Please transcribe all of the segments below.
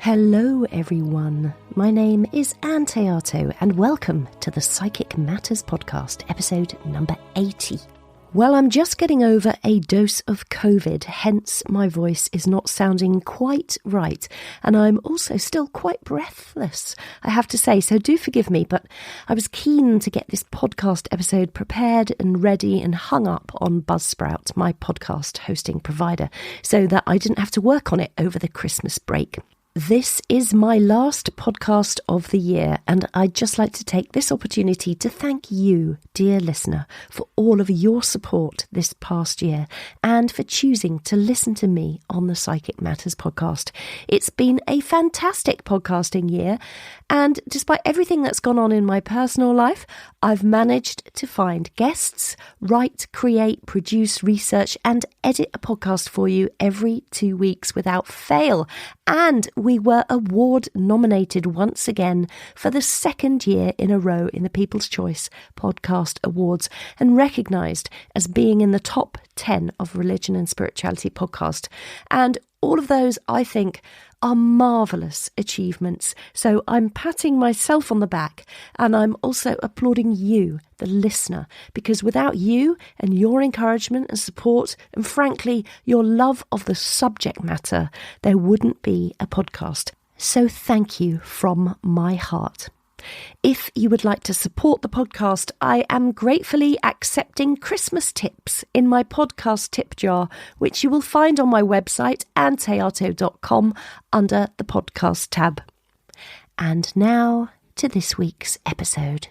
Hello everyone, my name is Ann Théato and welcome to the Psychic Matters podcast, episode number 80. Well, I'm just getting over a dose of COVID, hence my voice is not sounding quite right, and I'm also still quite breathless, I have to say, so do forgive me, but I was keen to get this podcast episode prepared and ready and hung up on Buzzsprout, my podcast hosting provider, so that I didn't have to work on it over the Christmas break. This is my last podcast of the year, and I'd just like to take this opportunity to thank you, dear listener, for all of your support this past year and for choosing to listen to me on the Psychic Matters podcast. It's been a fantastic podcasting year, and despite everything that's gone on in my personal life, I've managed to find guests, write, create, produce, research, and edit a podcast for you every 2 weeks without fail. And we were award nominated once again for the second year in a row in the People's Choice Podcast Awards and recognised as being in the top 10 of religion and spirituality podcast. And all of those, I think, are marvellous achievements. So I'm patting myself on the back and I'm also applauding you, the listener, because without you and your encouragement and support and frankly, your love of the subject matter, there wouldn't be a podcast. So thank you from my heart. If you would like to support the podcast, I am gratefully accepting Christmas tips in my podcast tip jar, which you will find on my website, anntheato.com, under the podcast tab. And now to this week's episode.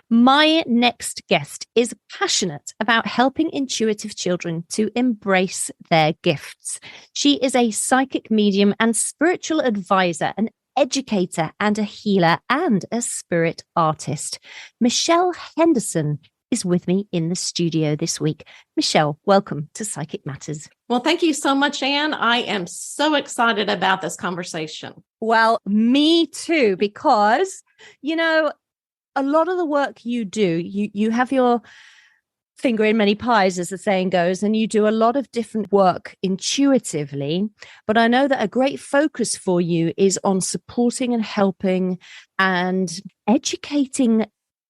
My next guest is passionate about helping intuitive children to embrace their gifts. She is a psychic medium and spiritual advisor, an educator and a healer and a spirit artist. Michelle Henderson is with me in the studio this week. Michelle, welcome to Psychic Matters. Well, thank you so much, Ann. I am so excited about this conversation. Well, me too, because, you know, a lot of the work you do, you have your finger in many pies, as the saying goes, and you do a lot of different work intuitively. But I know that a great focus for you is on supporting and helping and educating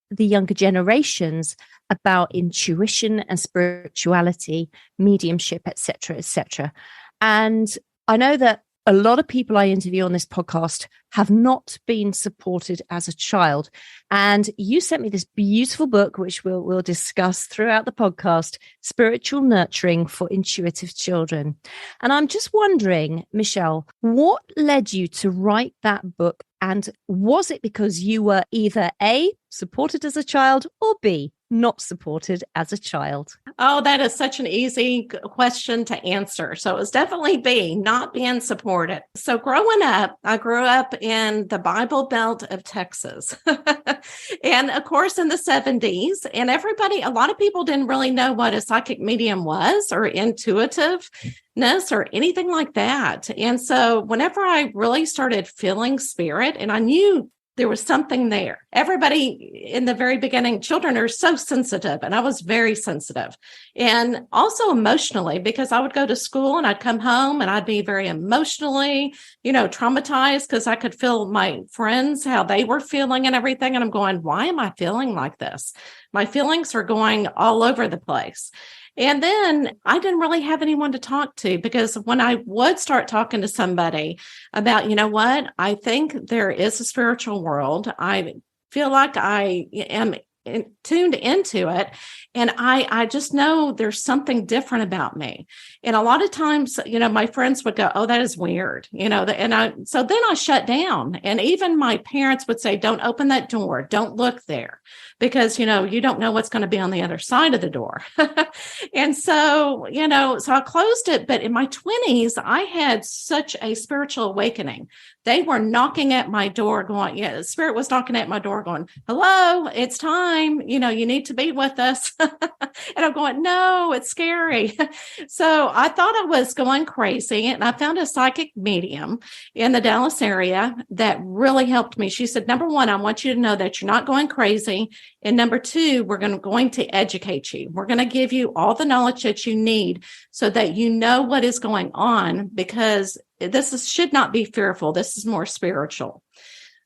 the younger generations about intuition and spirituality, mediumship, etc., etc. And I know that a lot of people I interview on this podcast have not been supported as a child. And you sent me this beautiful book, which we'll discuss throughout the podcast, Spiritual Nurturing for Intuitive Children. And I'm just wondering, Michelle, what led you to write that book? And was it because you were either A, supported as a child, or B, not supported as a child? Oh, that is such an easy question to answer. So it was definitely B, not being supported. So growing up, I grew up in the Bible Belt of Texas. And of course, in the 70s, and a lot of people didn't really know what a psychic medium was or intuitiveness or anything like that. And so whenever I really started feeling spirit, and I knew there was something there. Everybody in the very beginning, children are so sensitive, and I was very sensitive. And also emotionally, because I would go to school and I'd come home and I'd be very emotionally, traumatized because I could feel my friends, how they were feeling and everything. And I'm going, why am I feeling like this? My feelings are going all over the place. And then I didn't really have anyone to talk to, because when I would start talking to somebody about, you know what, I think there is a spiritual world. I feel like I am tuned into it. And I just know there's something different about me. And a lot of times, my friends would go, oh, that is weird, so then I shut down. And even my parents would say, don't open that door. Don't look there, because, you don't know what's going to be on the other side of the door. And so, so I closed it. But in my 20s, I had such a spiritual awakening. They were knocking at my door going, the spirit was knocking at my door going, hello, it's time. You need to be with us. And I'm going, no, it's scary. So I thought I was going crazy. And I found a psychic medium in the Dallas area that really helped me. She said, number one, I want you to know that you're not going crazy. And number two, we're going to educate you. We're going to give you all the knowledge that you need so that you know what is going on, because should not be fearful. This is more spiritual.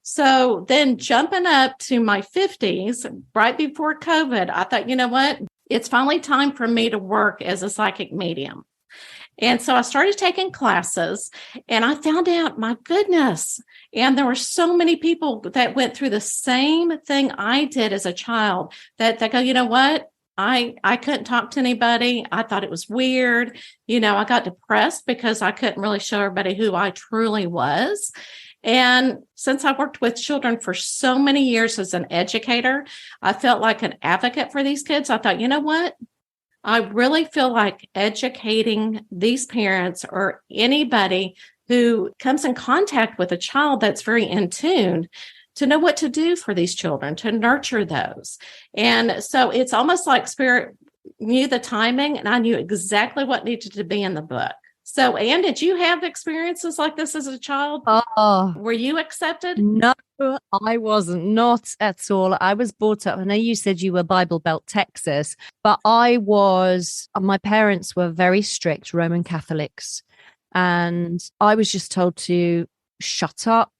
So then jumping up to my 50s, right before COVID, I thought, you know what? It's finally time for me to work as a psychic medium. And so I started taking classes, and I found out, my goodness, and there were so many people that went through the same thing I did as a child, that they go, you know what? I couldn't talk to anybody. I thought it was weird. I got depressed because I couldn't really show everybody who I truly was. And since I worked with children for so many years as an educator, I felt like an advocate for these kids. I thought, you know what? I really feel like educating these parents or anybody who comes in contact with a child that's very in tune to know what to do for these children, to nurture those. And so it's almost like Spirit knew the timing, and I knew exactly what needed to be in the book. So, Ann, did you have experiences like this as a child? Oh, were you accepted? No, I wasn't. Not at all. I was brought up. I know you said you were Bible Belt, Texas, but my parents were very strict Roman Catholics. And I was just told to shut up,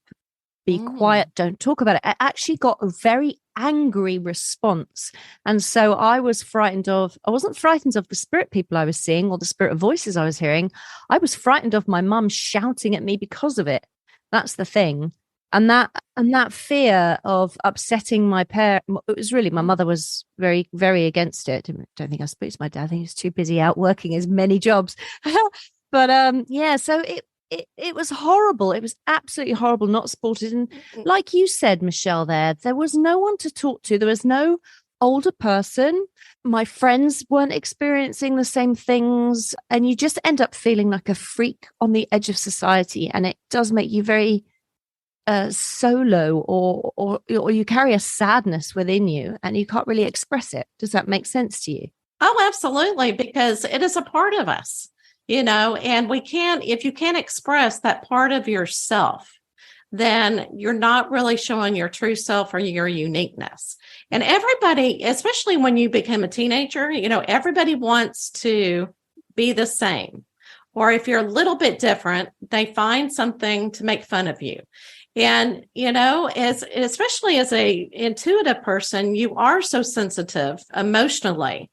be quiet, don't talk about it. I actually got a very angry response. And so I wasn't frightened of the spirit people I was seeing or the spirit voices I was hearing. I was frightened of my mum shouting at me because of it. That's the thing. And that fear of upsetting my parent, it was really, my mother was very, very against it. I don't think I spoke to my dad. I think he was too busy out working his many jobs. But so it was horrible. It was absolutely horrible, not supported. And like you said, Michelle, there was no one to talk to. There was no older person. My friends weren't experiencing the same things. And you just end up feeling like a freak on the edge of society. And it does make you very solo, or you carry a sadness within you and you can't really express it. Does that make sense to you? Oh, absolutely. Because it is a part of us. And if you can't express that part of yourself, then you're not really showing your true self or your uniqueness. And everybody, especially when you become a teenager, everybody wants to be the same. Or if you're a little bit different, they find something to make fun of you. And, especially as a intuitive person, you are so sensitive emotionally.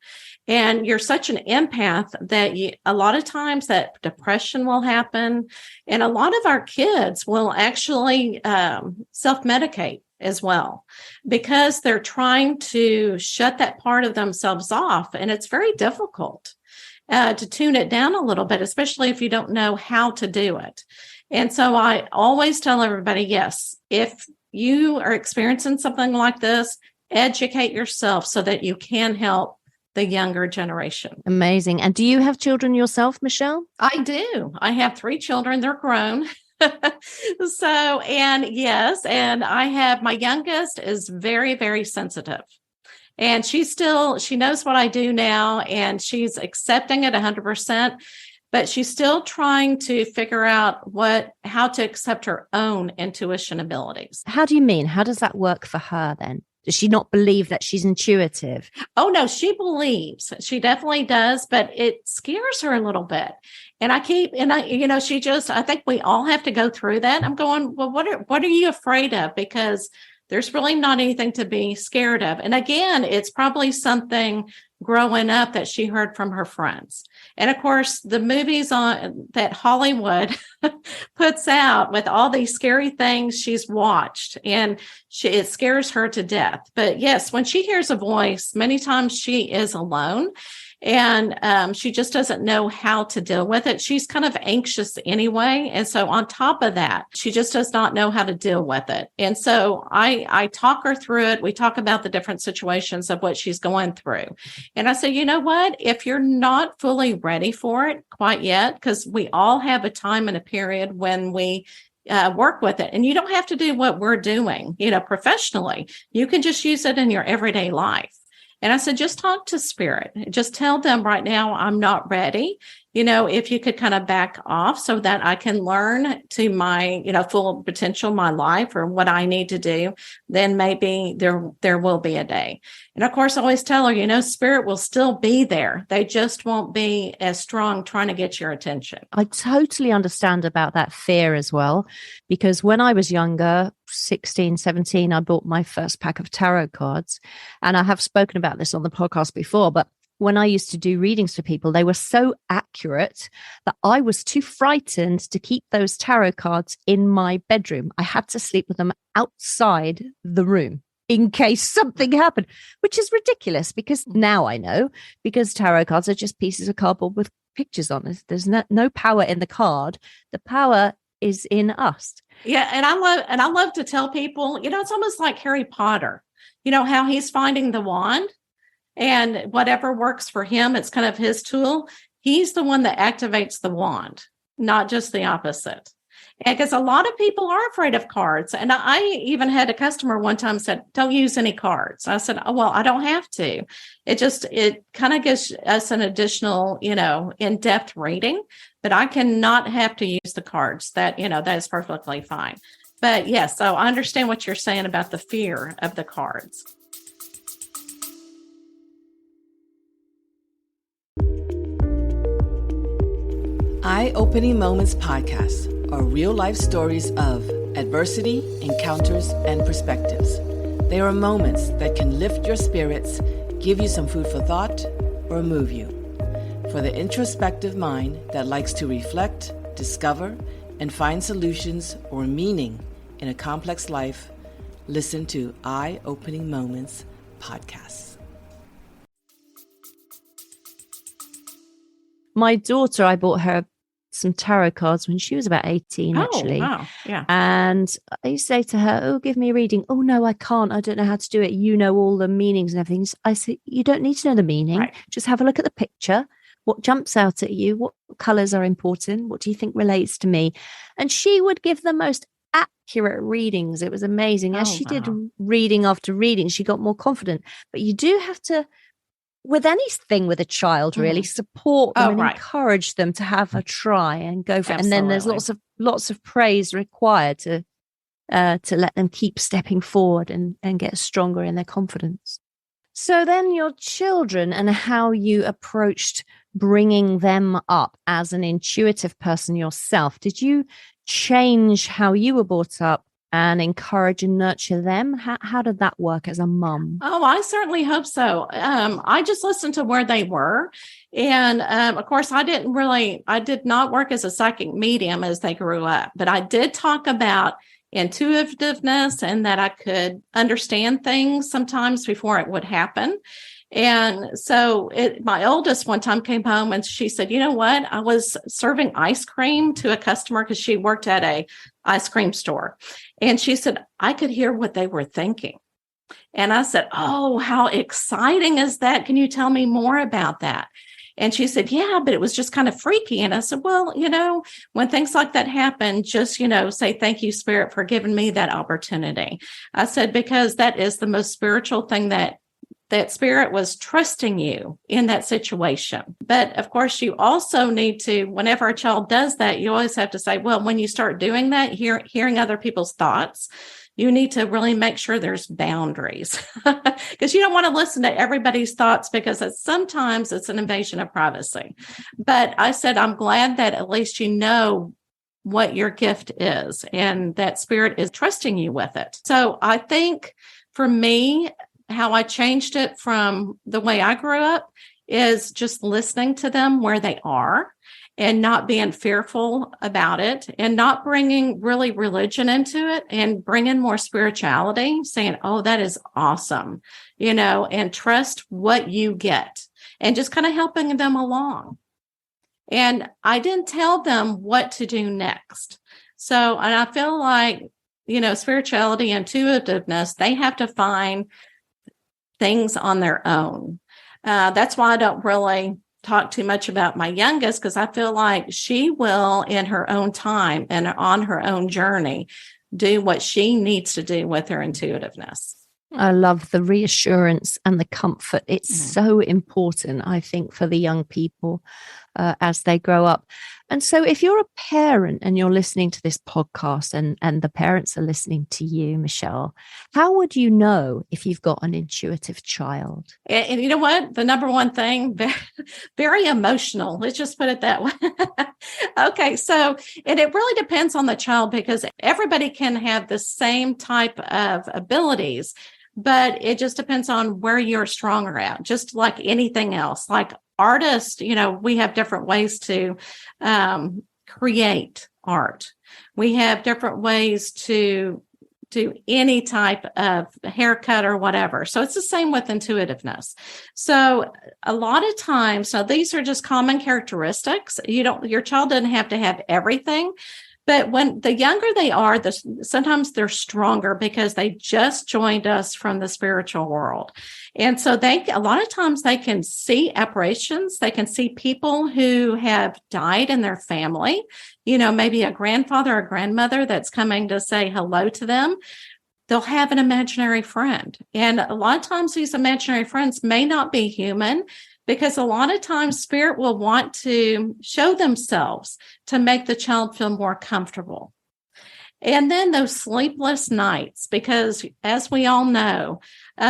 And you're such an empath that a lot of times that depression will happen. And a lot of our kids will actually self-medicate as well, because they're trying to shut that part of themselves off. And it's very difficult to tune it down a little bit, especially if you don't know how to do it. And so I always tell everybody, yes, if you are experiencing something like this, educate yourself so that you can help the younger generation. Amazing. And do you have children yourself, Michelle? I do. I have 3 children. They're grown. And I have, my youngest is very, very sensitive. And she knows what I do now, and she's accepting it 100%, but she's still trying to figure out how to accept her own intuition abilities. How do you mean? How does that work for her then? Does she not believe that she's intuitive? Oh, no, she believes. She definitely does, but it scares her a little bit. And I think we all have to go through that. I'm going, well, what are you afraid of? Because there's really not anything to be scared of. And again, it's probably something growing up that she heard from her friends. And of course, the movies that Hollywood puts out with all these scary things she's watched, and it scares her to death. But yes, when she hears a voice, many times she is alone. And she just doesn't know how to deal with it. She's kind of anxious anyway. And so on top of that, she just does not know how to deal with it. And so I talk her through it. We talk about the different situations of what she's going through. And I say, you know what? If you're not fully ready for it quite yet, because we all have a time and a period when we work with it. And you don't have to do what we're doing, professionally. You can just use it in your everyday life. And I said, just talk to spirit. Just tell them right now, I'm not ready. If you could kind of back off so that I can learn to my, full potential, my life or what I need to do, then maybe there will be a day. And of course, I always tell her, spirit will still be there. They just won't be as strong trying to get your attention. I totally understand about that fear as well, because when I was younger, 16, 17, I bought my first pack of tarot cards. And I have spoken about this on the podcast before, but when I used to do readings for people, they were so accurate that I was too frightened to keep those tarot cards in my bedroom. I had to sleep with them outside the room in case something happened, which is ridiculous because now I know, because tarot cards are just pieces of cardboard with pictures on it. There's no power in the card. The power is in us. Yeah. And I love to tell people, it's almost like Harry Potter, how he's finding the wand. And whatever works for him, it's kind of his tool. He's the one that activates the wand, not just the opposite. And because a lot of people are afraid of cards. And I even had a customer one time said, don't use any cards. I said, oh, well, I don't have to. It kind of gives us an additional, in-depth reading, but I cannot have to use the cards. That is perfectly fine. But yes, so I understand what you're saying about the fear of the cards. Eye-Opening Moments podcasts are real-life stories of adversity, encounters, and perspectives. They are moments that can lift your spirits, give you some food for thought, or move you. For the introspective mind that likes to reflect, discover, and find solutions or meaning in a complex life, listen to Eye-Opening Moments podcasts. My daughter, I bought her some tarot cards when she was about 18, actually. Wow. Yeah. And I used to say to her, oh, give me a reading. Oh, no, I can't. I don't know how to do it. You know all the meanings and everything. I said, you don't need to know the meaning. Right. Just have a look at the picture. What jumps out at you? What colors are important? What do you think relates to me? And she would give the most accurate readings. It was amazing. As she did reading after reading, she got more confident. But you do have to, with anything with a child, really support them and encourage them to have a try and go for it. And then there's lots of praise required to let them keep stepping forward and get stronger in their confidence. So then your children and how you approached bringing them up as an intuitive person yourself. Did you change how you were brought up and encourage and nurture them? How did that work as a mum? Oh, I certainly hope so. I just listened to where they were. And of course, I did not work as a psychic medium as they grew up, but I did talk about intuitiveness and that I could understand things sometimes before it would happen. And so my oldest one time came home and she said, you know what? I was serving ice cream to a customer because she worked at a ice cream store. And she said, I could hear what they were thinking. And I said, oh, how exciting is that? Can you tell me more about that? And she said, yeah, but it was just kind of freaky. And I said, well, when things like that happen, just, say, thank you, Spirit, for giving me that opportunity. I said, because that is the most spiritual thing that Spirit was trusting you in that situation. But of course, you also need to, whenever a child does that, you always have to say, well, when you start doing that, hearing other people's thoughts, you need to really make sure there's boundaries because you don't want to listen to everybody's thoughts because sometimes it's an invasion of privacy. But I said, I'm glad that at least you know what your gift is and that Spirit is trusting you with it. So I think for me, how I changed it from the way I grew up is just listening to them where they are and not being fearful about it and not bringing really religion into it and bringing more spirituality, saying, oh, that is awesome, and trust what you get and just kind of helping them along. And I didn't tell them what to do next. So, and I feel like, spirituality, intuitiveness, they have to find things on their own. That's why I don't really talk too much about my youngest, because I feel like she will, in her own time and on her own journey, do what she needs to do with her intuitiveness. I love the reassurance and the comfort. It's so important, I think, for the young people as they grow up. And so if you're a parent and you're listening to this podcast and the parents are listening to you, Michelle, how would you know if you've got an intuitive child? And you know what? The number one thing, very emotional. Let's just put it that way. Okay. So, and it really depends on the child because everybody can have the same type of abilities, but it just depends on where you're stronger at, just like anything else. Like artists, we have different ways to create art. We have different ways to do any type of haircut or whatever. So it's the same with intuitiveness. So a lot of times, so these are just common characteristics. Your child doesn't have to have everything. But when the younger they are, sometimes they're stronger because they just joined us from the spiritual world. And so a lot of times they can see apparitions. They can see people who have died in their family, maybe a grandfather or grandmother that's coming to say hello to them. They'll have an imaginary friend. And a lot of times these imaginary friends may not be human, because a lot of times spirit will want to show themselves to make the child feel more comfortable. And then those sleepless nights, because as we all know,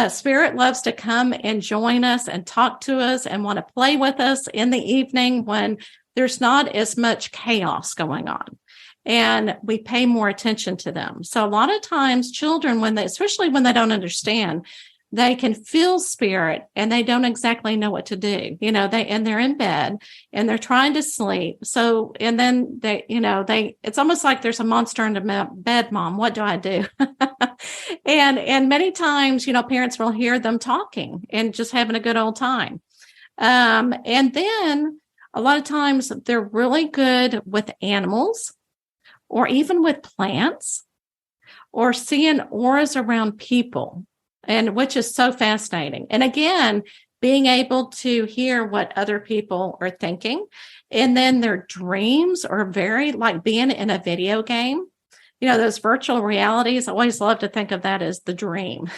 spirit loves to come and join us and talk to us and want to play with us in the evening when there's not as much chaos going on. And we pay more attention to them. So a lot of times children, especially when they don't understand, they can feel spirit and they don't exactly know what to do. They're in bed and they're trying to sleep. So, and then it's almost like there's a monster in the bed, Mom. What do I do? and many times, parents will hear them talking and just having a good old time. And then a lot of times they're really good with animals or even with plants or seeing auras around people. And which is so fascinating. And again, being able to hear what other people are thinking. And then their dreams are very like being in a video game. Those virtual realities, I always love to think of that as the dream,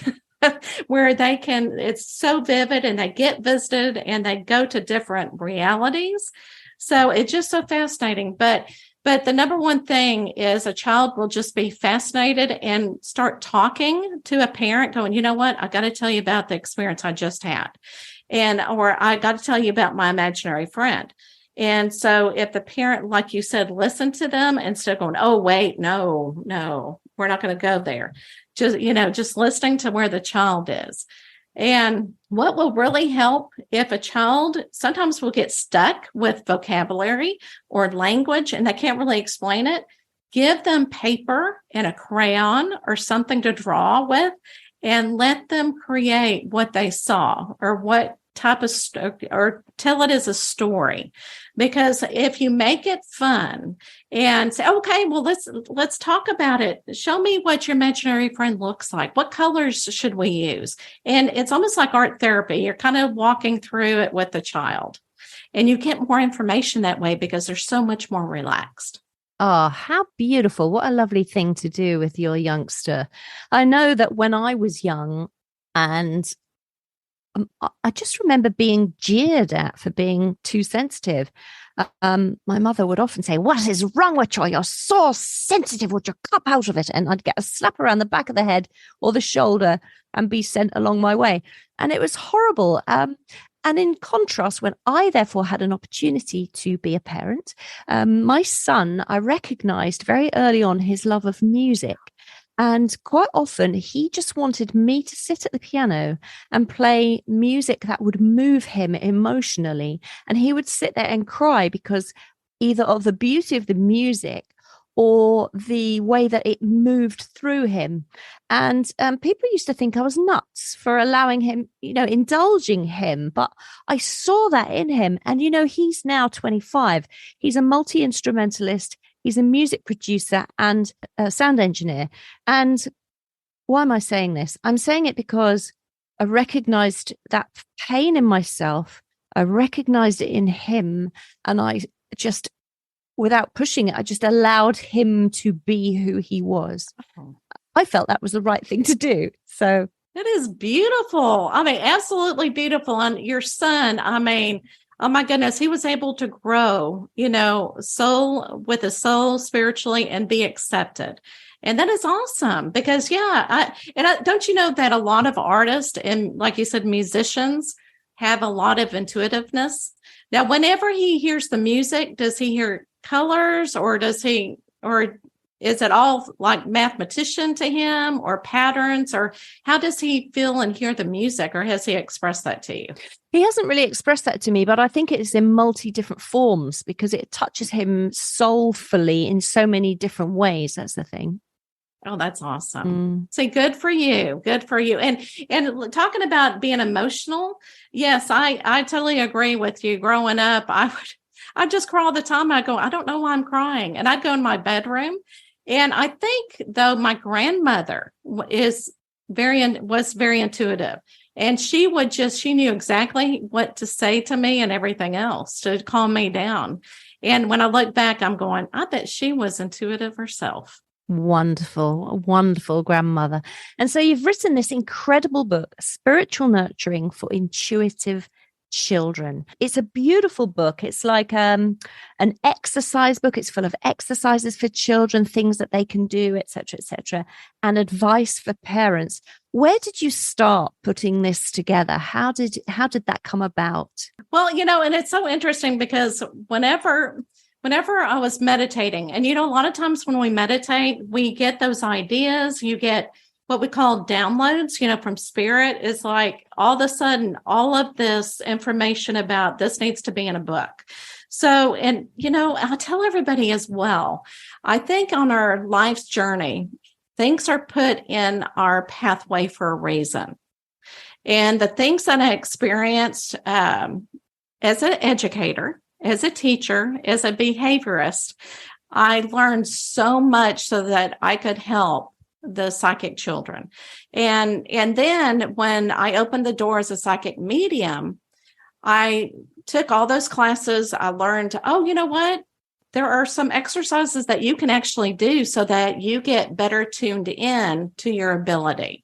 where it's so vivid and they get visited and they go to different realities. So it's just so fascinating. But the number one thing is a child will just be fascinated and start talking to a parent going, you know what, I got to tell you about the experience I just had. Or I got to tell you about my imaginary friend. And so if the parent, like you said, listen to them instead of going, oh, wait, no, we're not going to go there. Just listening to where the child is. And what will really help if a child sometimes will get stuck with vocabulary or language and they can't really explain it, give them paper and a crayon or something to draw with and let them create what they saw or what type of or tell it as a story. Because if you make it fun and say, okay, well, let's talk about it. Show me what your imaginary friend looks like. What colors should we use? And it's almost like art therapy. You're kind of walking through it with the child and you get more information that way because they're so much more relaxed. Oh, how beautiful. What a lovely thing to do with your youngster. I know that when I was young and I just remember being jeered at for being too sensitive. My mother would often say, what is wrong with you? You're so sensitive. Would you come out of it? And I'd get a slap around the back of the head or the shoulder and be sent along my way. And it was horrible. And in contrast, when I therefore had an opportunity to be a parent, my son, I recognized very early on his love of music. And quite often he just wanted me to sit at the piano and play music that would move him emotionally. And he would sit there and cry because either of the beauty of the music or the way that it moved through him. And people used to think I was nuts for allowing him, indulging him. But I saw that in him. And, he's now 25. He's a multi-instrumentalist. He's a music producer and a sound engineer. And why am I saying this? I'm saying it because I recognized that pain in myself. I recognized it in him. And I just, without pushing it, I just allowed him to be who he was. I felt that was the right thing to do. So It is beautiful. I mean, absolutely beautiful. And your son, I mean, oh my goodness, he was able to grow, soul with a soul spiritually and be accepted. And that is awesome because, don't you know that a lot of artists and, like you said, musicians have a lot of intuitiveness? Now, whenever he hears the music, does he hear colors or is it all like mathematician to him or patterns, or how does he feel and hear the music, or has he expressed that to you? He hasn't really expressed that to me, but I think it's in multi different forms because it touches him soulfully in so many different ways. That's the thing. Oh, that's awesome. See, good for you. Good for you. And talking about being emotional, yes, I totally agree with you. Growing up, I'd just cry all the time. I don't know why I'm crying. And I'd go in my bedroom. And I think, though, my grandmother was very intuitive. And she knew exactly what to say to me and everything else to calm me down. And when I look back, I'm going, I bet she was intuitive herself. Wonderful, wonderful grandmother. And so you've written this incredible book, Spiritual Nurturing for Intuitive Children. It's a beautiful book. It's like an exercise book. It's full of exercises for children, things that they can do, etc., and advice for parents. Where did you start putting this together? How did that come about? Well, and it's so interesting because whenever I was meditating, and a lot of times when we meditate, we get those ideas, you get what we call downloads, from spirit. Is like all of a sudden, all of this information about this needs to be in a book. So, and, I'll tell everybody as well, I think on our life's journey, things are put in our pathway for a reason. And the things that I experienced as an educator, as a teacher, as a behaviorist, I learned so much so that I could help the psychic children. And then when I opened the door as a psychic medium, I took all those classes. I learned, you know what? There are some exercises that you can actually do so that you get better tuned in to your ability.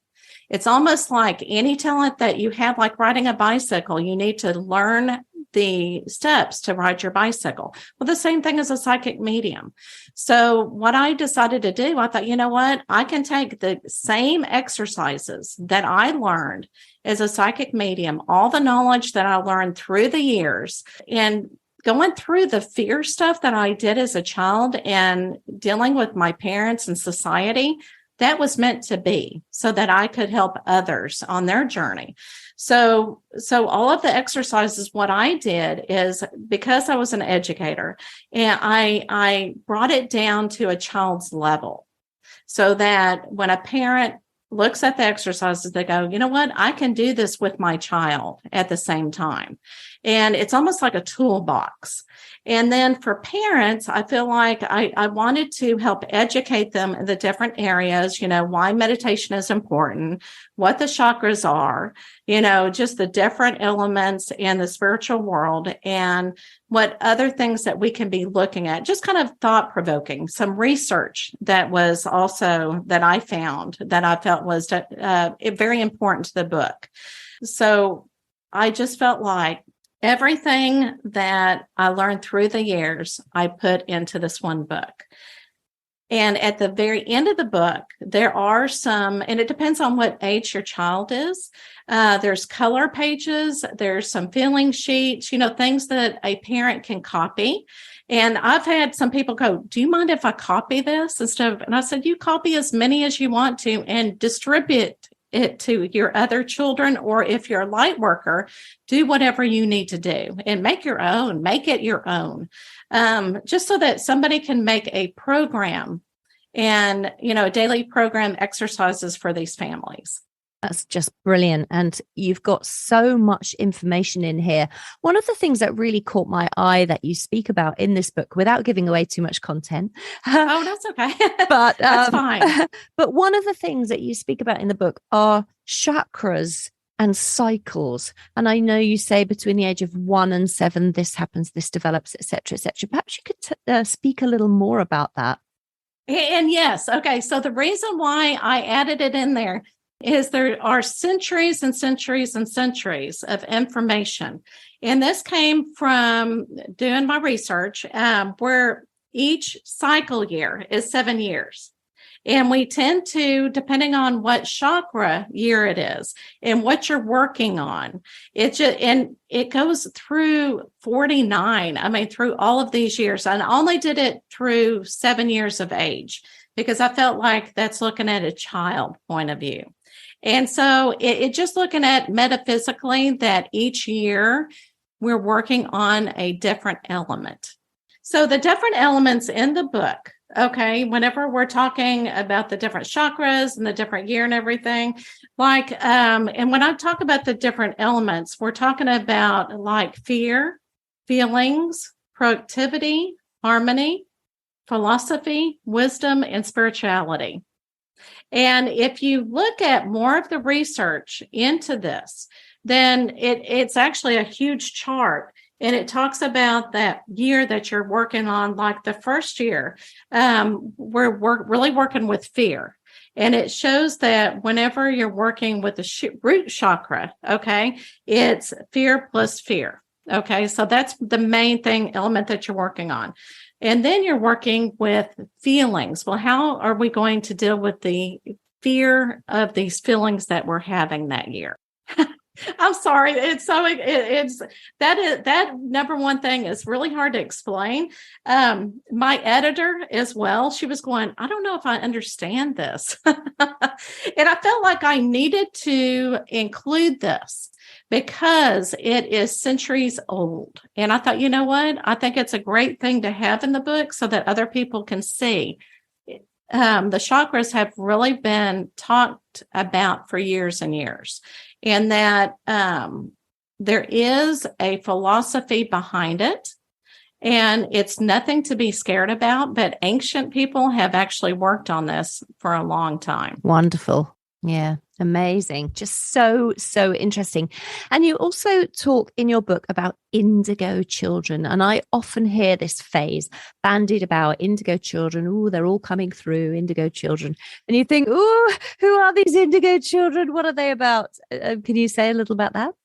It's almost like any talent that you have, like riding a bicycle, you need to learn the steps to ride your bicycle. Well, the same thing as a psychic medium. So what I decided to do, I thought, you know what? I can take the same exercises that I learned as a psychic medium, all the knowledge that I learned through the years, and going through the fear stuff that I did as a child and dealing with my parents and society. That was meant to be so that I could help others on their journey. So all of the exercises, what I did is, because I was an educator, and I brought it down to a child's level so that when a parent looks at the exercises, they go, you know what, I can do this with my child at the same time. And it's almost like a toolbox. And then for parents, I feel like I wanted to help educate them in the different areas, why meditation is important, what the chakras are, just the different elements in the spiritual world, and what other things that we can be looking at, just kind of thought-provoking, some research that was also that I found that I felt was very important to the book. So I just felt like everything that I learned through the years, I put into this one book. And at the very end of the book, there are some, and it depends on what age your child is. There's color pages, there's some feeling sheets, things that a parent can copy. And I've had some people go, do you mind if I copy this? And I said, you copy as many as you want to and distribute it to your other children, or if you're a light worker, do whatever you need to do and make it your own, just so that somebody can make a program and, a daily program exercises for these families. That's just brilliant. And you've got so much information in here. One of the things that really caught my eye that you speak about in this book, without giving away too much content. Oh, that's okay. But that's fine. But one of the things that you speak about in the book are chakras and cycles. And I know you say between the age of 1 and 7, this happens, this develops, etc., etc. Perhaps you could speak a little more about that. And yes. Okay. So the reason why I added it in there is there are centuries and centuries and centuries of information. And this came from doing my research, where each cycle year is 7 years. And we tend to, depending on what chakra year it is and what you're working on, and it goes through 49. I mean, through all of these years. And I only did it through 7 years of age because I felt like that's looking at a child point of view. And so it just looking at metaphysically that each year we're working on a different element. So the different elements in the book, okay, whenever we're talking about the different chakras and the different year and everything, like, and when I talk about the different elements, we're talking about like fear, feelings, productivity, harmony, philosophy, wisdom, and spirituality. And if you look at more of the research into this, then it's actually a huge chart. And it talks about that year that you're working on, like the first year, we're really working with fear. And it shows that whenever you're working with the root chakra, okay, it's fear plus fear. Okay, so that's the main element that you're working on. And then you're working with feelings. Well, how are we going to deal with the fear of these feelings that we're having that year? I'm sorry. That number one thing is really hard to explain. My editor as well, she was going, I don't know if I understand this. And I felt like I needed to include this because it is centuries old. And I thought, you know what? I think it's a great thing to have in the book so that other people can see. The chakras have really been talked about for years and years. And that there is a philosophy behind it, and it's nothing to be scared about, but ancient people have actually worked on this for a long time. Wonderful. Yeah, amazing. Just so interesting. And you also talk in your book about indigo children. And I often hear this phrase bandied about, indigo children. Oh, they're all coming through, indigo children. And you think, oh, who are these indigo children? What are they about? Can you say a little about that?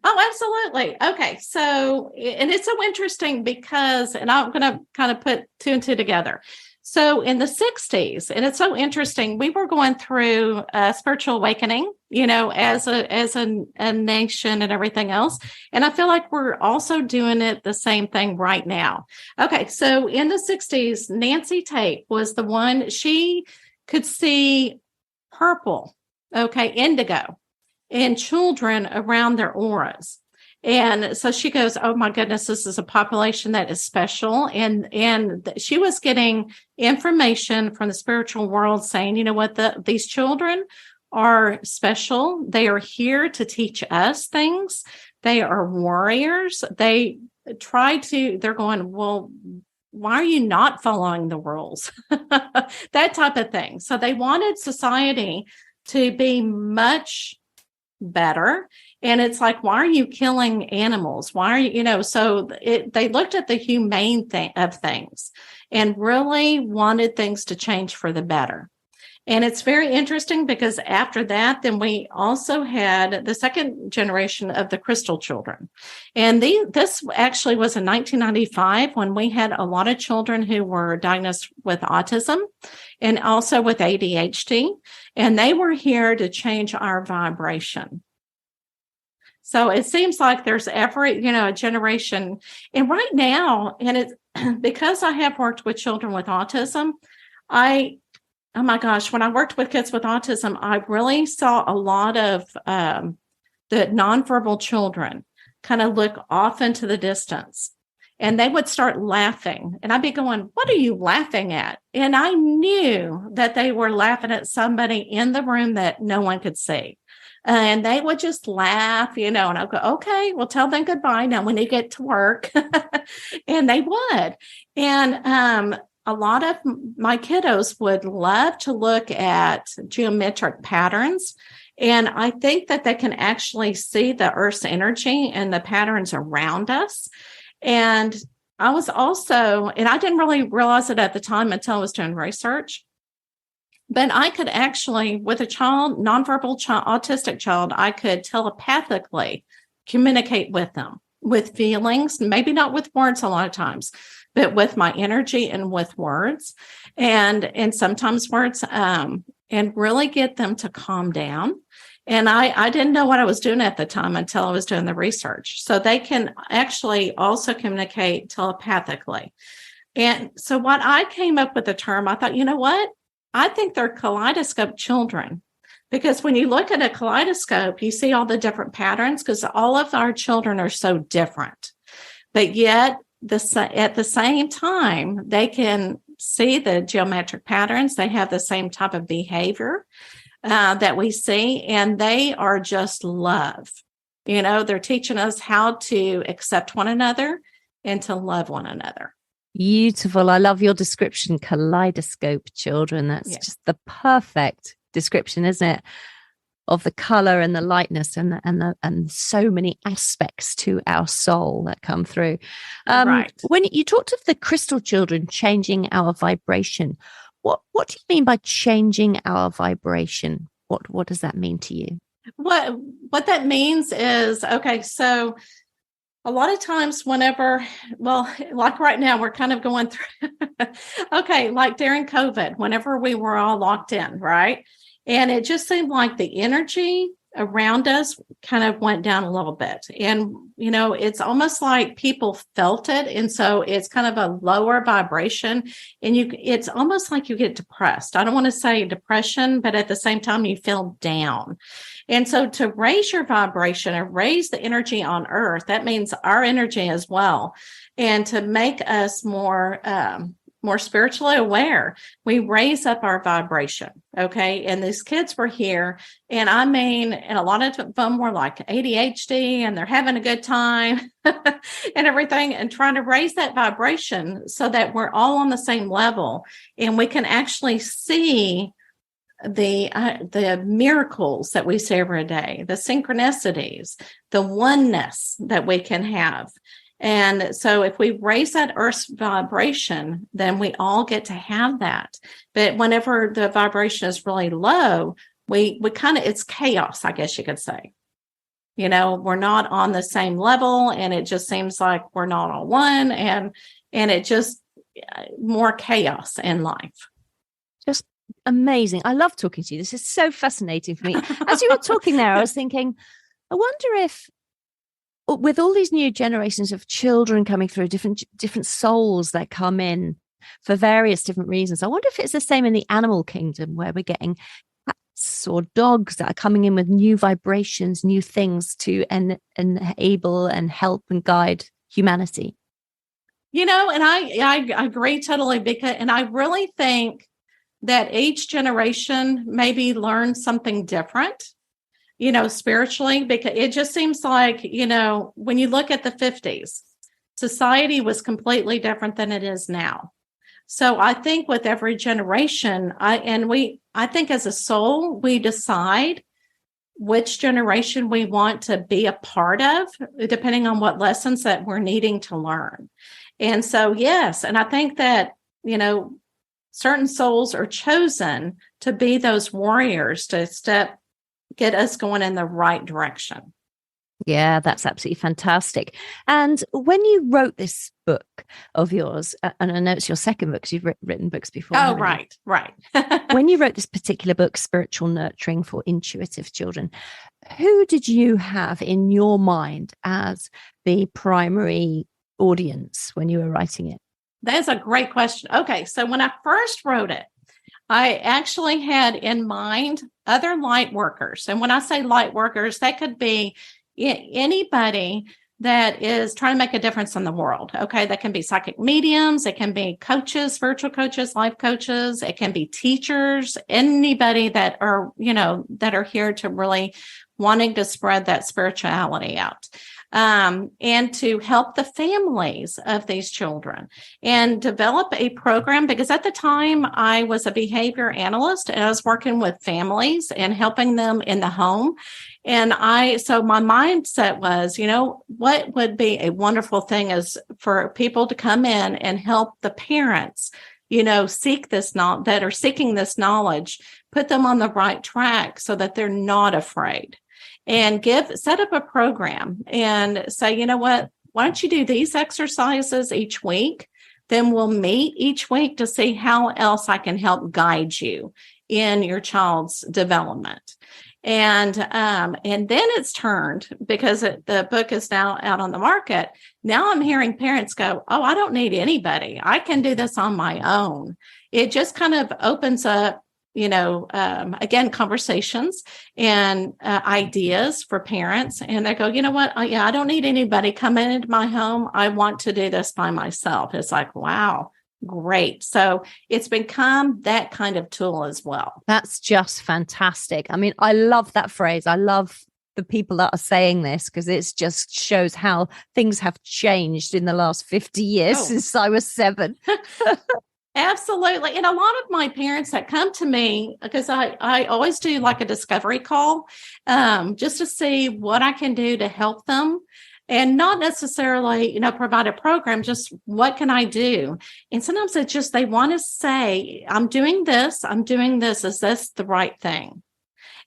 Oh, absolutely. Okay. So, and it's so interesting because, and I'm going to kind of put two and two together. So in the 60s, and it's so interesting, we were going through a spiritual awakening, as a nation and everything else. And I feel like we're also doing it the same thing right now. Okay. So in the 60s, Nancy Tate was the one, she could see purple, indigo in children around their auras. And so she goes, oh my goodness, this is a population that is special. And she was getting information from the spiritual world saying, you know what, these children are special. They are here to teach us things. They are warriors. They're going, well, why are you not following the rules? That type of thing. So they wanted society to be much better. And it's like, why are you killing animals? Why are you, so they looked at the humane thing of things and really wanted things to change for the better. And it's very interesting because after that, then we also had the second generation of the crystal children. And this actually was in 1995 when we had a lot of children who were diagnosed with autism and also with ADHD. And they were here to change our vibration. So it seems like there's a generation. And right now, and it's because I have worked with children with autism, oh my gosh, when I worked with kids with autism, I really saw a lot of the nonverbal children kind of look off into the distance. And they would start laughing. And I'd be going, what are you laughing at? And I knew that they were laughing at somebody in the room that no one could see. And they would just laugh, and I'd go, okay, well, tell them goodbye. Now we need to get to work. And they would. And a lot of my kiddos would love to look at geometric patterns. And I think that they can actually see the Earth's energy and the patterns around us. And I was also, and I didn't really realize it at the time until I was doing research, But I could actually, with a child, nonverbal child, autistic child, I could telepathically communicate with them with feelings, maybe not with words a lot of times, but with my energy and with words and sometimes words, and really get them to calm down. And I didn't know what I was doing at the time until I was doing the research. So they can actually also communicate telepathically. And so what I came up with the term, I thought, you know what? I think they're kaleidoscope children, because when you look at a kaleidoscope, you see all the different patterns because all of our children are so different. But yet, at the same time, they can see the geometric patterns. They have the same type of behavior that we see, and they are just love. They're teaching us how to accept one another and to love one another. Beautiful. I love your description, kaleidoscope children. That's just the perfect description, isn't it? Of the color and the lightness and so many aspects to our soul that come through. Right. When you talked of the crystal children changing our vibration, what do you mean by changing our vibration? What does that mean to you? What that means is, okay, so a lot of times whenever, like right now, we're kind of going through, okay, like during COVID, whenever we were all locked in, right? And it just seemed like the energy around us kind of went down a little bit. And, it's almost like people felt it. And so it's kind of a lower vibration. And it's almost like you get depressed. I don't want to say depression, but at the same time, you feel down. And so to raise your vibration and raise the energy on earth, that means our energy as well. And to make us more spiritually aware, we raise up our vibration. Okay. And these kids were here. And a lot of them were like ADHD and they're having a good time and everything, and trying to raise that vibration so that we're all on the same level and we can actually see the miracles that we see every day, the synchronicities, the oneness that we can have. And so if we raise that earth's vibration, then we all get to have that. But whenever the vibration is really low, we kind of, it's chaos, I guess you could say. We're not on the same level, and it just seems like we're not all one, and it just more chaos in life. Just amazing. I love talking to you. This is so fascinating for me. As you were talking there, I was thinking, I wonder if, with all these new generations of children coming through, different souls that come in for various different reasons, I wonder if it's the same in the animal kingdom, where we're getting cats or dogs that are coming in with new vibrations, new things to enable and help and guide humanity. And I agree totally, and I really think that each generation maybe learns something different, spiritually, because it just seems like, when you look at the 50s, society was completely different than it is now. So I think with every generation, I think as a soul, we decide which generation we want to be a part of, depending on what lessons that we're needing to learn. And so, yes, and I think that, certain souls are chosen to be those warriors to get us going in the right direction. Yeah, that's absolutely fantastic. And when you wrote this book of yours, and I know it's your second book because you've written books before. Oh, right. When you wrote this particular book, Spiritual Nurturing for Intuitive Children, who did you have in your mind as the primary audience when you were writing it? That's a great question. Okay, so when I first wrote it, I actually had in mind other light workers. And when I say light workers, that could be anybody that is trying to make a difference in the world. Okay, that can be psychic mediums, it can be coaches, spiritual coaches, life coaches, it can be teachers, anybody that are, that are here to really wanting to spread that spirituality out. And to help the families of these children and develop a program, because at the time I was a behavior analyst and I was working with families and helping them in the home. And so my mindset was, what would be a wonderful thing is for people to come in and help the parents that are seeking this knowledge, put them on the right track so that they're not afraid, and set up a program and say, you know what, why don't you do these exercises each week? Then we'll meet each week to see how else I can help guide you in your child's development. And then it's turned, because the book is now out on the market. Now I'm hearing parents go, oh, I don't need anybody. I can do this on my own. It just kind of opens up, again, conversations and ideas for parents. And they go, you know what? I don't need anybody coming into my home. I want to do this by myself. It's like, wow. Great. So it's become that kind of tool as well. That's just fantastic. I mean, I love that phrase. I love the people that are saying this, because it just shows how things have changed in the last 50 years since I was 7. Absolutely. And a lot of my parents that come to me, because I always do like a discovery call, just to see what I can do to help them. And not necessarily, provide a program, just what can I do? And sometimes it's just they want to say, I'm doing this. Is this the right thing?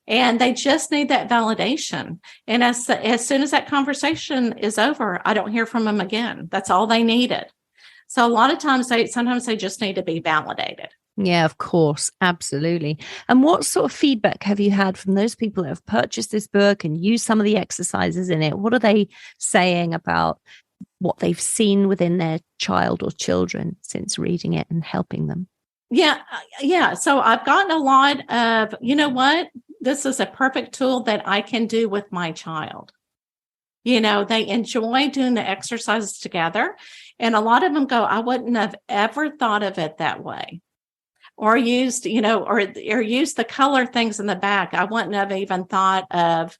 And they just need that validation. And as soon as that conversation is over, I don't hear from them again. That's all they needed. So a lot of times, sometimes they just need to be validated. Yeah, of course. Absolutely. And what sort of feedback have you had from those people that have purchased this book and used some of the exercises in it? What are they saying about what they've seen within their child or children since reading it and helping them? Yeah. So I've gotten a lot of, you know what, this is a perfect tool that I can do with my child. They enjoy doing the exercises together. And a lot of them go, I wouldn't have ever thought of it that way. Or used, or used the color things in the back. I wouldn't have even thought of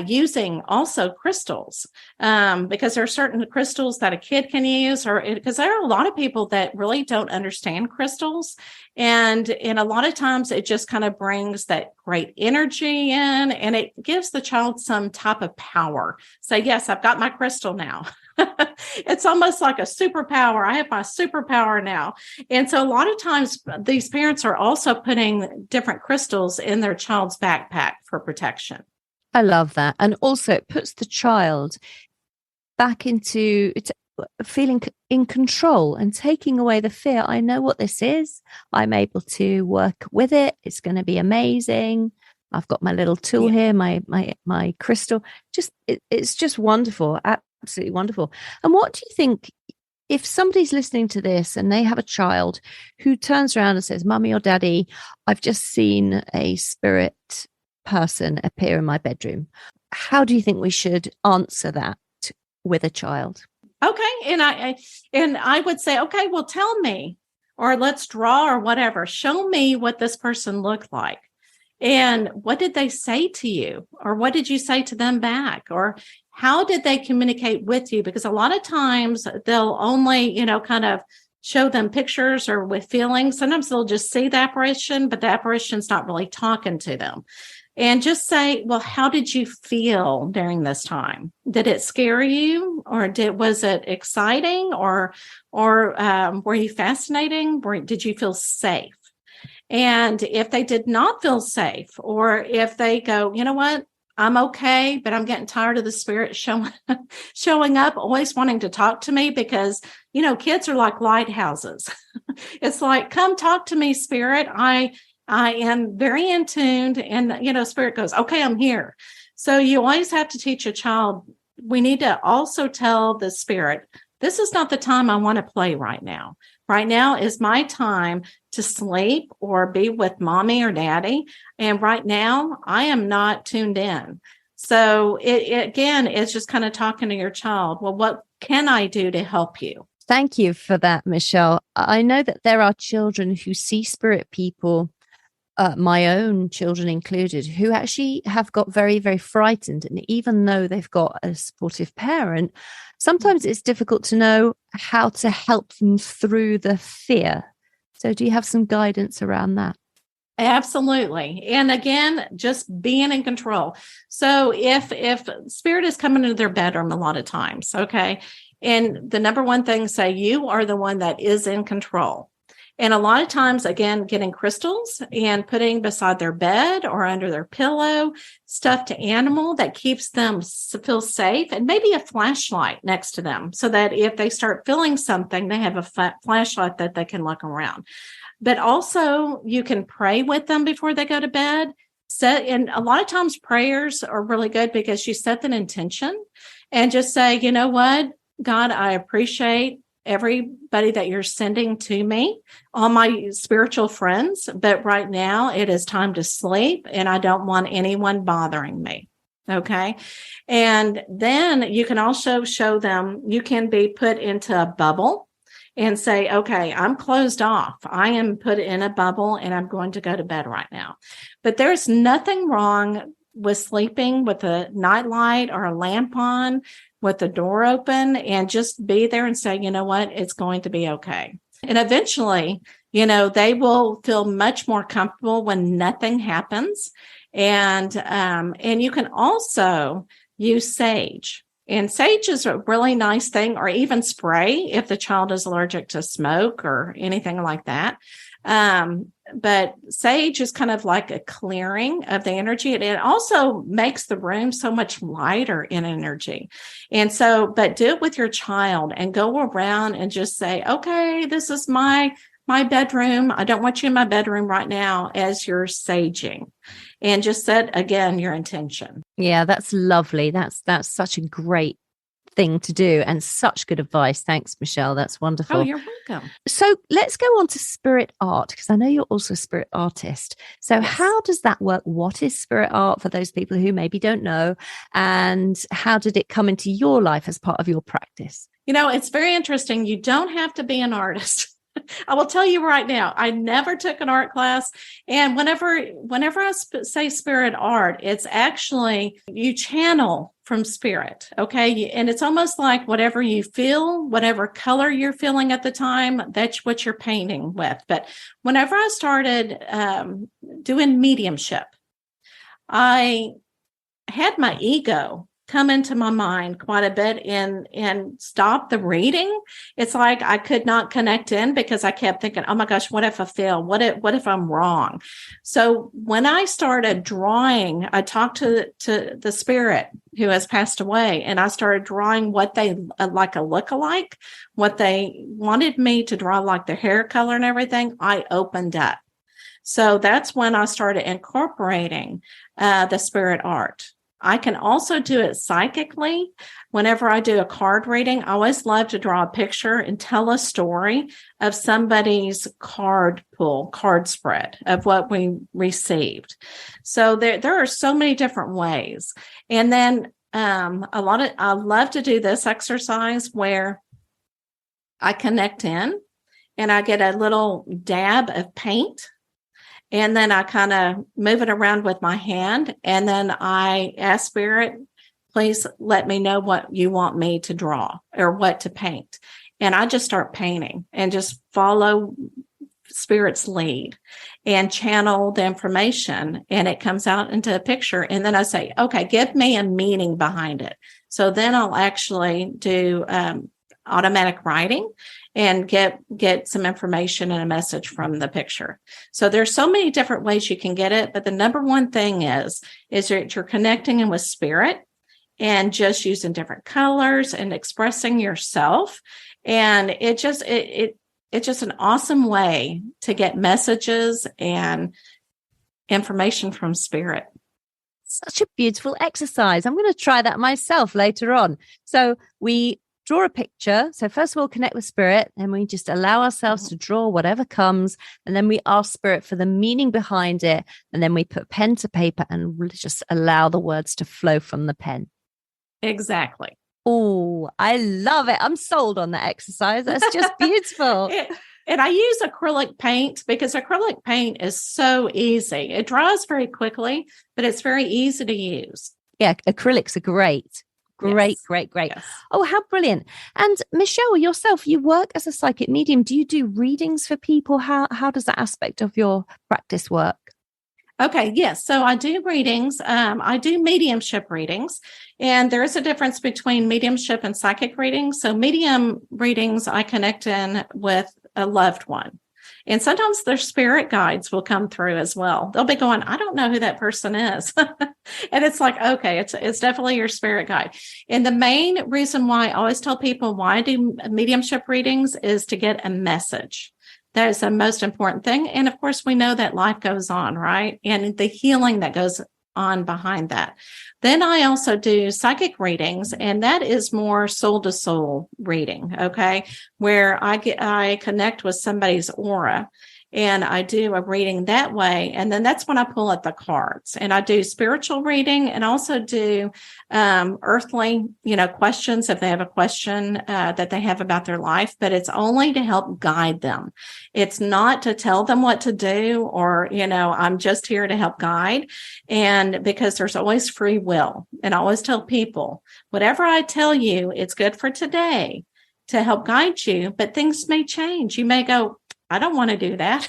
using also crystals, because there are certain crystals that a kid can use, or because there are a lot of people that really don't understand crystals. And a lot of times it just kind of brings that great energy in, and it gives the child some type of power. Say, yes, I've got my crystal now. It's almost like a superpower. I have my superpower now. And so a lot of times these parents are also putting different crystals in their child's backpack for protection. I love that. And also it puts the child back into feeling in control and taking away the fear. I know what this is. I'm able to work with it. It's going to be amazing. I've got my little tool here, my crystal. It's just wonderful. Absolutely wonderful. And what do you think, if somebody's listening to this and they have a child who turns around and says, Mummy or Daddy, I've just seen a spirit person appear in my bedroom. How do you think we should answer that with a child? Okay. And I would say, okay, well, tell me, or let's draw or whatever. Show me what this person looked like. And what did they say to you? Or what did you say to them back? Or how did they communicate with you? Because a lot of times they'll only, kind of show them pictures or with feelings. Sometimes they'll just see the apparition, but the apparition's not really talking to them. And just say, well, how did you feel during this time? Did it scare you, or was it exciting, or were you fascinating? Did you feel safe? And if they did not feel safe, or if they go, you know what, I'm okay, but I'm getting tired of the spirit showing up, always wanting to talk to me, because, kids are like lighthouses. It's like, come talk to me, spirit. I am very in tuned, and, spirit goes, okay, I'm here. So you always have to teach a child. We need to also tell the spirit, this is not the time I want to play right now. Right now is my time to sleep or be with mommy or daddy. And right now I am not tuned in. So it's just kind of talking to your child. Well, what can I do to help you? Thank you for that, Michelle. I know that there are children who see spirit people, my own children included, who actually have got very, very frightened. And even though they've got a supportive parent, sometimes it's difficult to know how to help them through the fear. So do you have some guidance around that? Absolutely. And again, just being in control. So if spirit is coming into their bedroom a lot of times, okay, and the number one thing, say you are the one that is in control. And a lot of times, again, getting crystals and putting beside their bed or under their pillow, stuffed animal that keeps them feel safe, and maybe a flashlight next to them so that if they start feeling something, they have a flashlight that they can look around. But also you can pray with them before they go to bed. And a lot of times prayers are really good because you set an intention and just say, you know what, God, I appreciate everybody that you're sending to me, all my spiritual friends, but right now it is time to sleep and I don't want anyone bothering me. Okay. And then you can also show them, you can be put into a bubble and say, okay, I'm closed off. I am put in a bubble and I'm going to go to bed right now. But there's nothing wrong with sleeping with a nightlight or a lamp on, with the door open, and just be there and say, you know what, it's going to be okay. And eventually, they will feel much more comfortable when nothing happens. And you can also use sage. And sage is a really nice thing, or even spray if the child is allergic to smoke or anything like that. But sage is kind of like a clearing of the energy. And it also makes the room so much lighter in energy. And so, but do it with your child and go around and just say, okay, this is my bedroom. I don't want you in my bedroom right now, as you're saging, and just set again your intention. Yeah, that's lovely. That's such a great thing to do and such good advice. Thanks, Michelle. That's wonderful. Oh, you're welcome. So let's go on to spirit art, because I know you're also a spirit artist. So Yes. How does that work? What is spirit art for those people who maybe don't know? And how did it come into your life as part of your practice? It's very interesting. You don't have to be an artist. I will tell you right now, I never took an art class. And whenever I say spirit art, it's actually you channel from spirit. Okay. And it's almost like whatever you feel, whatever color you're feeling at the time, that's what you're painting with. But whenever I started doing mediumship, I had my ego come into my mind quite a bit and stop the reading. It's like I could not connect in because I kept thinking, oh my gosh, what if I fail? What if I'm wrong? So when I started drawing, I talked to the spirit who has passed away, and I started drawing what they like a lookalike, what they wanted me to draw, like their hair color and everything. I opened up. So that's when I started incorporating the spirit art. I can also do it psychically. Whenever I do a card reading, I always love to draw a picture and tell a story of somebody's card spread of what we received. So there are so many different ways. And then I love to do this exercise where I connect in and I get a little dab of paint. And then I kind of move it around with my hand. And then I ask Spirit, please let me know what you want me to draw or what to paint. And I just start painting and just follow Spirit's lead and channel the information. And it comes out into a picture. And then I say, okay, give me a meaning behind it. So then I'll actually do automatic writing and get some information and a message from the picture. So there's so many different ways you can get it. But the number one thing is that you're connecting in with spirit and just using different colors and expressing yourself. And it's just an awesome way to get messages and information from spirit. Such a beautiful exercise. I'm going to try that myself later on. So we draw a picture. So first of all, connect with spirit, and we just allow ourselves to draw whatever comes. And then we ask spirit for the meaning behind it. And then we put pen to paper and really just allow the words to flow from the pen. Exactly. Oh, I love it. I'm sold on that exercise. That's just beautiful. And I use acrylic paint because acrylic paint is so easy. It dries very quickly, but it's very easy to use. Yeah, acrylics are great. Great. Yes. Oh, how brilliant. And Michelle, yourself, you work as a psychic medium. Do you do readings for people? How does that aspect of your practice work? Okay, yes. So I do readings. I do mediumship readings. And there is a difference between mediumship and psychic readings. So medium readings, I connect in with a loved one. And sometimes their spirit guides will come through as well. They'll be going, I don't know who that person is. And it's like, okay, it's definitely your spirit guide. And the main reason why I always tell people why I do mediumship readings is to get a message. That is the most important thing. And of course, we know that life goes on, right? And the healing that goes on behind that. Then I also do psychic readings, and that is more soul to soul reading, okay, where I connect with somebody's aura, and I do a reading that way. And then that's when I pull out the cards, and I do spiritual reading and also do earthly, questions if they have a question that they have about their life, but it's only to help guide them. It's not to tell them what to do or, I'm just here to help guide. And because there's always free will. And I always tell people, whatever I tell you, it's good for today to help guide you, but things may change. You may go, I don't want to do that.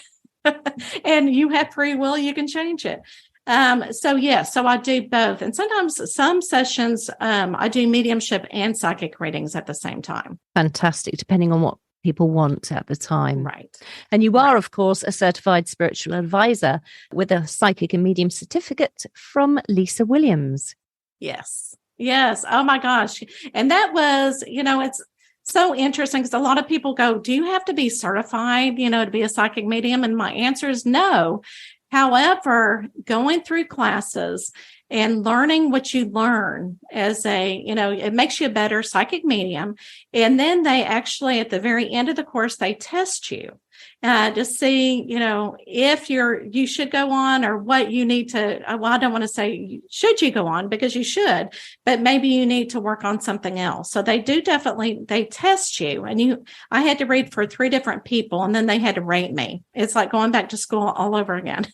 And you have free will, you can change it. So I do both. And sometimes some sessions, I do mediumship and psychic readings at the same time. Fantastic, depending on what people want at the time. Right. And you are, of course, a certified spiritual advisor with a psychic and medium certificate from Lisa Williams. Yes. Oh my gosh. And that was, it's so interesting because a lot of people go, do you have to be certified, to be a psychic medium? And my answer is no. However, going through classes and learning what you learn as it makes you a better psychic medium. And then they actually, at the very end of the course, they test you to see, if you should go on or what you need to, I don't want to say, should you go on, because you should, but maybe you need to work on something else. So they test you. And I had to read for 3 different people, and then they had to rate me. It's like going back to school all over again.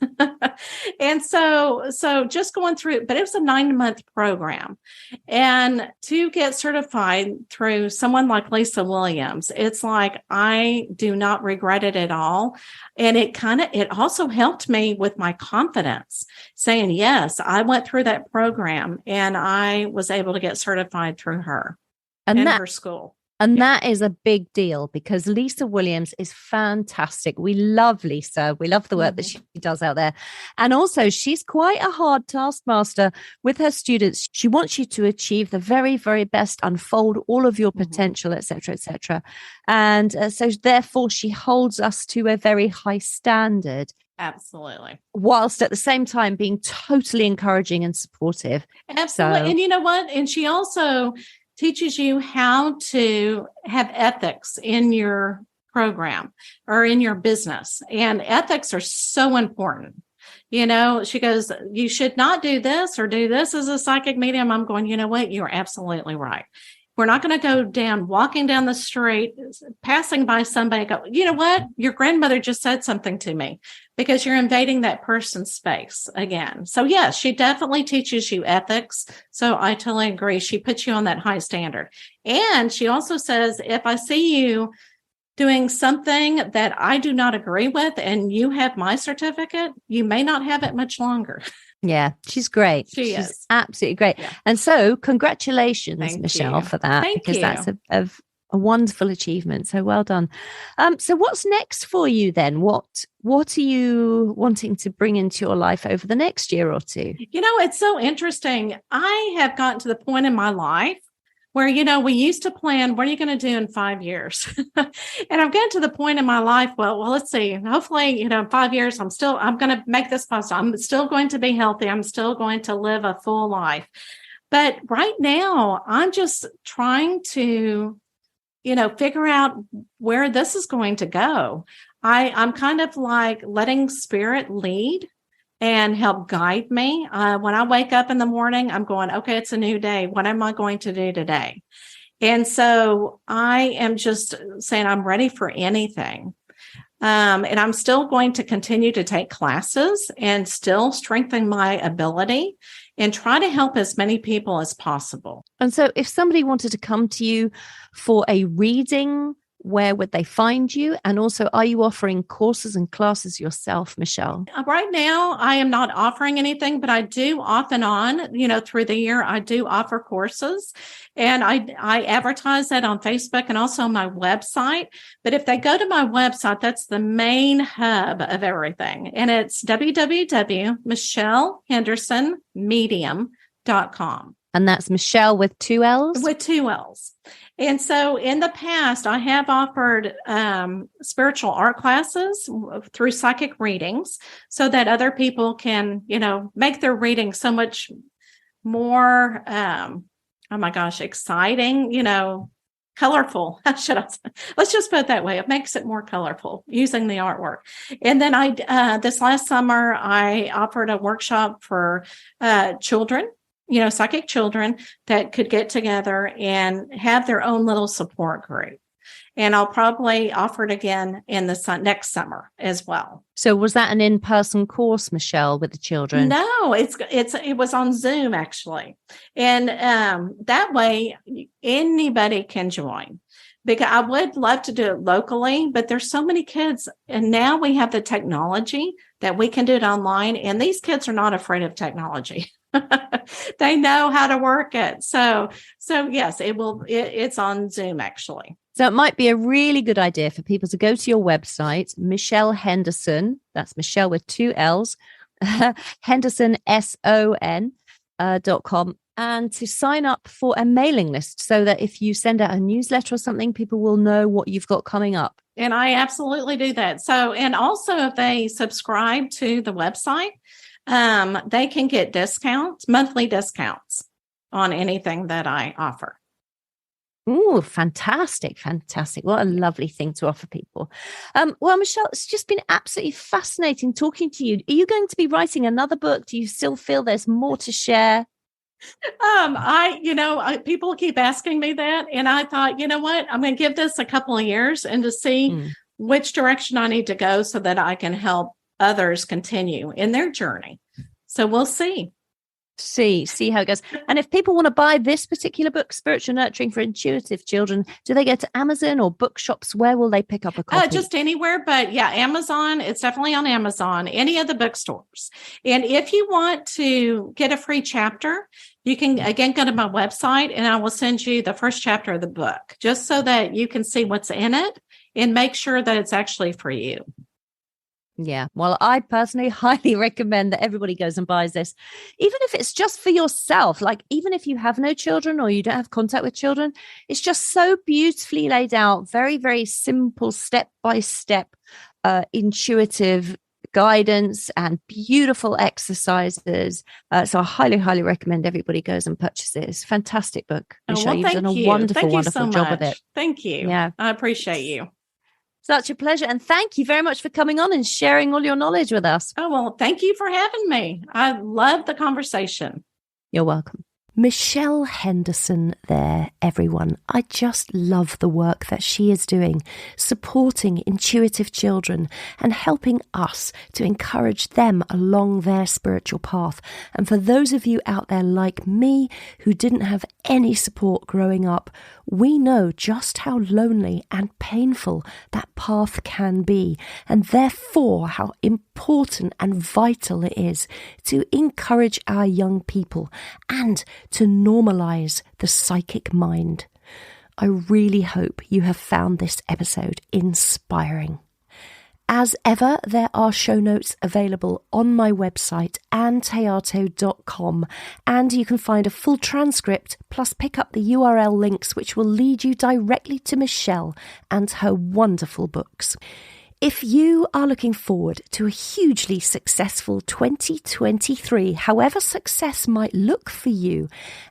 And so just going through, but it was a 9-month program. And to get certified through someone like Lisa Williams, it's like, I do not regret it at all. And it also helped me with my confidence, saying, yes, I went through that program and I was able to get certified through her and her school. And that is a big deal because Lisa Williams is fantastic. We love Lisa. We love the work that she does out there. And also, she's quite a hard taskmaster with her students. She wants you to achieve the very, very best, unfold all of your potential, et cetera, et cetera. And so therefore, she holds us to a very high standard. Absolutely. Whilst at the same time being totally encouraging and supportive. Absolutely. And you know what? And she also teaches you how to have ethics in your program or in your business. And ethics are so important. She goes, you should not do this or do this as a psychic medium. I'm going, you know what? You're absolutely right. We're not going to go walking down the street, passing by somebody, go, you know what? Your grandmother just said something to me, because you're invading that person's space again. So yes, she definitely teaches you ethics. So I totally agree. She puts you on that high standard. And she also says, if I see you doing something that I do not agree with and you have my certificate, you may not have it much longer. Yeah, she's great. She's absolutely great. Yeah. And so congratulations, Michelle, for that. Because that's a wonderful achievement. So well done. So what's next for you then? What are you wanting to bring into your life over the next year or two? It's so interesting. I have gotten to the point in my life where, we used to plan, what are you going to do in 5 years? And I'm getting to the point in my life, well, let's see, hopefully, in 5 years, I'm going to make this possible. I'm still going to be healthy. I'm still going to live a full life. But right now, I'm just trying to, figure out where this is going to go. I'm kind of like letting spirit lead and help guide me. When I wake up in the morning, I'm going, okay, it's a new day. What am I going to do today? And so I am just saying I'm ready for anything. And I'm still going to continue to take classes and still strengthen my ability and try to help as many people as possible. And so if somebody wanted to come to you for a reading, where would they find you? And also, are you offering courses and classes yourself, Michelle? Right now, I am not offering anything, but I do off and on, through the year, I do offer courses, and I advertise that on Facebook and also on my website. But if they go to my website, that's the main hub of everything. And it's www.michellehendersonmedium.com. And that's Michelle with 2 L's? With 2 L's. And so in the past, I have offered spiritual art classes through psychic readings so that other people can, make their reading so much more, exciting, colorful. Let's just put it that way. It makes it more colorful using the artwork. And then this last summer, I offered a workshop for children, psychic children that could get together and have their own little support group. And I'll probably offer it again in the next summer as well. So was that an in-person course, Michelle, with the children? No, it was on Zoom actually. And that way anybody can join. Because I would love to do it locally, but there's so many kids, and now we have the technology that we can do it online, and these kids are not afraid of technology. They know how to work it. So yes, it's on Zoom actually. So it might be a really good idea for people to go to your website, Michelle Henderson, that's Michelle with 2 L's, Henderson, SON.com, and to sign up for a mailing list so that if you send out a newsletter or something, people will know what you've got coming up. And I absolutely do that. So, and also if they subscribe to the website, they can get discounts, monthly discounts on anything that I offer. Ooh, fantastic. What a lovely thing to offer people. Well, Michelle, it's just been absolutely fascinating talking to you. Are you going to be writing another book? Do you still feel there's more to share? People keep asking me that. And I thought, you know what, I'm going to give this a couple of years and to see which direction I need to go so that I can help others continue in their journey. So we'll see. See how it goes. And if people want to buy this particular book, Spiritual Nurturing for Intuitive Children, do they go to Amazon or bookshops? Where will they pick up a copy? Just anywhere, but yeah, Amazon. It's definitely on Amazon, any of the bookstores. And if you want to get a free chapter, you can again go to my website and I will send you the first chapter of the book just so that you can see what's in it and make sure that it's actually for you. Yeah, well, I personally highly recommend that everybody goes and buys this, even if it's just for yourself. Like, even if you have no children or you don't have contact with children, it's just so beautifully laid out, very, very simple, step-by-step, intuitive guidance and beautiful exercises. So I highly, highly recommend everybody goes and purchases it. It's a fantastic book. Michelle, you've done a wonderful job with it. Thank you. Yeah, I appreciate you. Such a pleasure. And thank you very much for coming on and sharing all your knowledge with us. Oh, well, thank you for having me. I love the conversation. You're welcome. Michelle Henderson there, everyone. I just love the work that she is doing, supporting intuitive children and helping us to encourage them along their spiritual path. And for those of you out there like me who didn't have any support growing up, we know just how lonely and painful that path can be, and therefore how important and vital it is to encourage our young people and to normalize the psychic mind. I really hope you have found this episode inspiring. As ever, there are show notes available on my website, AnnThéato.com, and you can find a full transcript plus pick up the URL links which will lead you directly to Michelle and her wonderful books. If you are looking forward to a hugely successful 2023, however success might look for you,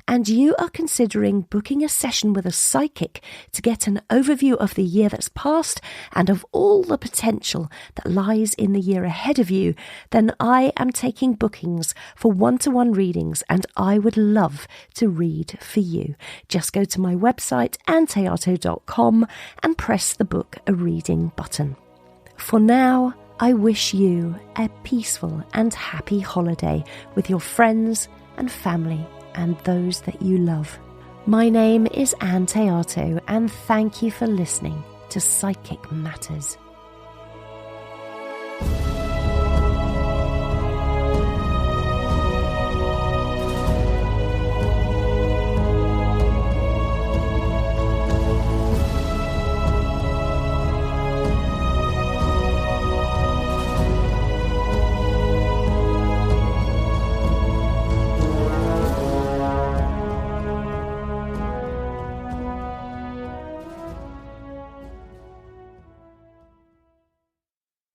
and you are considering booking a session with a psychic to get an overview of the year that's passed and of all the potential that lies in the year ahead of you, then I am taking bookings for one-to-one readings and I would love to read for you. Just go to my website, AnnThéato.com, and press the book a reading button. For now, I wish you a peaceful and happy holiday with your friends and family and those that you love. My name is Ann Théato, and thank you for listening to Psychic Matters.